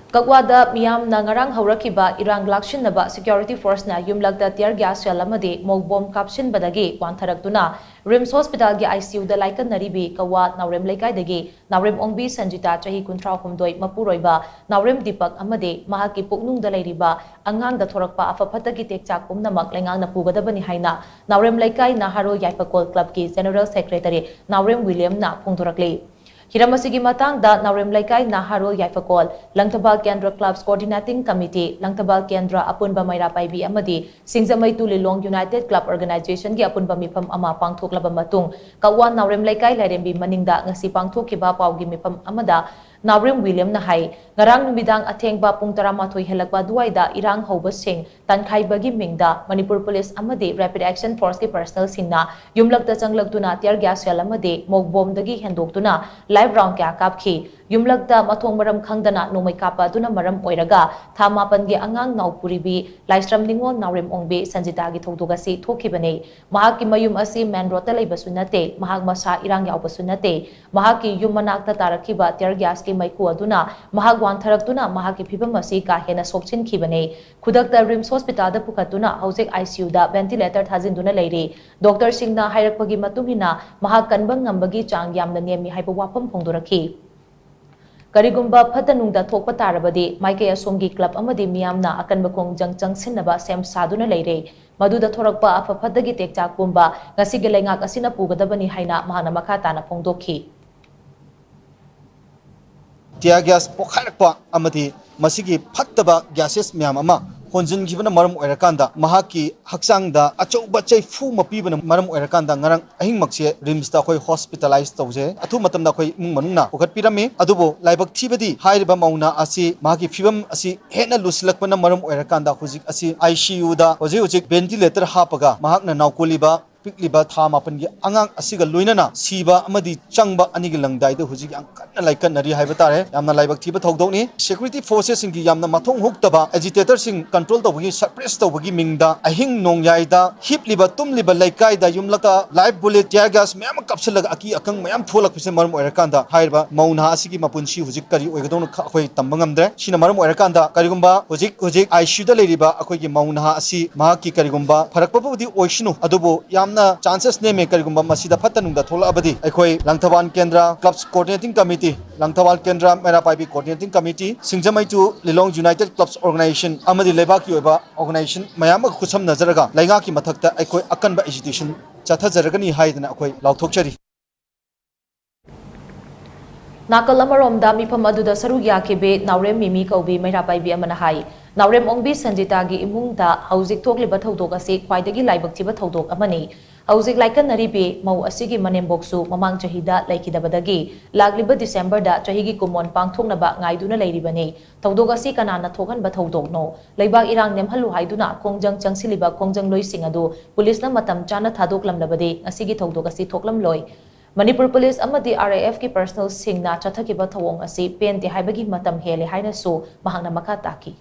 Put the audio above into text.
Kakwada miyam na ngarang haurakiba irang lakshinaba security force na Yumlakta tear gas shell amadi mogbom kapshinbadagi wantharaktuna Rims Hospital gi ICU da Laikannaribi kawa Naorem Leikai dagi Naorem ongbi Sanjita chahi kuntrao humdoi mapuroiba Naorem Dipak amadi mahaki Puknungda Leiriba Angang da thorakpa apha phattagi tekchak pumnamak leingak na pugadabani haina Naorem Leikai Naharol Yaiphakol club ki general secretary Naorem William na phongdorakli Hiramasigi matang da Naorem Leikai Naharol Yaiphakol Langtabal Kendra Clubs Coordinating Committee Langtabal Kendra Apunba Mairapaibi amadi Singzamai Tulilong United Club Organization gi apunba mifam ama pangthoklaba matung kawan Naorem Leikai Lairembi maningda ngasi pangthokhiba paugi mifam amada Naorem William na hai ngarang numidang athengba pung 13 helakba duaida irang hauba sing tankaibagi mingda Manipur Police amadi Rapid Action Force ki personnel singna Yumlakta changlaktuna tear gas shell amadi mogbom dagi hendoktuna live round kya kapki Yumlakta mathong maram khangdana nomai kapa duna maram oiraga thamapan gi angang naupuribi laistram ningol Naorem ongbe Sanjita gi thogdogasi thokibane mahaki mayum asi main road ta leibasu nate mahak masa irang yaubasu nate mahaki yum manakta tarakhiba tear gas ki maiku aduna mahak wantharaktuna mahaki phibam asi ka hena sokchin khibane khudakta Rims Hospital da pukatuna haujek ICU da ventilator thajinduna leiri doctor singna hairakpagi matungina mahak kanbang ngambagi chang yamna nemi haiba wapam phongdorakhi Karigumba Phattanungda thokpa tarabadi Maikay Asomgi Club amadi miyamna akanba kongjang changsinaba sem saduna leire maduda thorakpa apha phattagi tekchak pumba ngasigi leingak asina pugadabani haina mahana makha tana phongdokhi Tear gas pokharakpa amadi masigi phattaba gases miyam ama honjin gibana maram oirakanda mahaki haksangda achouba chaifu mapibana maram oirakanda ngarang ahing makse rims da khoi hospitalized tawje athu matamda khoi mung manungna ukhat pirami adubo laibak thibadi hairiba mauna asi mahaki fibam asi hena lusilakpana maram oirakanda hujik asi ICU da hojik ventilator hapaga mahakna naukoliba pikliba thamapan gi angang asiga loinana siba amadi changba anigi langdai de hujik ang kanna laikannari haiba tare yamna laibak thiba thodokni security forces singi yamna mathong huktaba agitator sing control tawgi suppress tawgi mingda ahing nongyaida hipliba tumliba Leikai da Yumlakta live bullet tear gas mayam kapsilaga aki akang mayam tholak pise maram oirakanda haiba mauna asigi mapunsi hujik kari oigadon khoi tambangamdre sina maram oirakanda karigumba hujik ICU da leiriba akoi gi mauna asi mahaki karigumba farakpabudi oishinu adubo yamna chances neme karigumba masida Phattanungda thola abadi aikoi Langthaban Kendra Clubs Coordinating Committee Langthaban Kendra Merapaibi Coordinating Committee Singzamai to Lilong United Clubs Organization amadi lebaki oiba organization mayam khusam nazaraga leingak ki mathakta aikoi akanba agitation chathajaragani haidana akoi lauthokchari Nakal amaromda mifam aduda saru yakibe Naorem mimi kaubi Mairapaibi amana hai Naorem ongbi Sanjita gi imungda haujik thokliba thodok ase khwaidagi laibak thiba thodok amani haujik Laikannaribi mau asigi manemboksu mamang chahida laikidabadagi lagliba December da chahigi kumon pangthoknaba ngaiduna leiribani thodok asi kanana thokanba thodok no leibak irang nemhalu haiduna kongjang changsiliba kongjang loising adu police na matam chana thadoklamlabadi asigi thodok asi thoklam loi Manipur Police amadi RAF ki personal singna chathakiba thawong asi pente haibagi matam hele haina su mahangna makha taki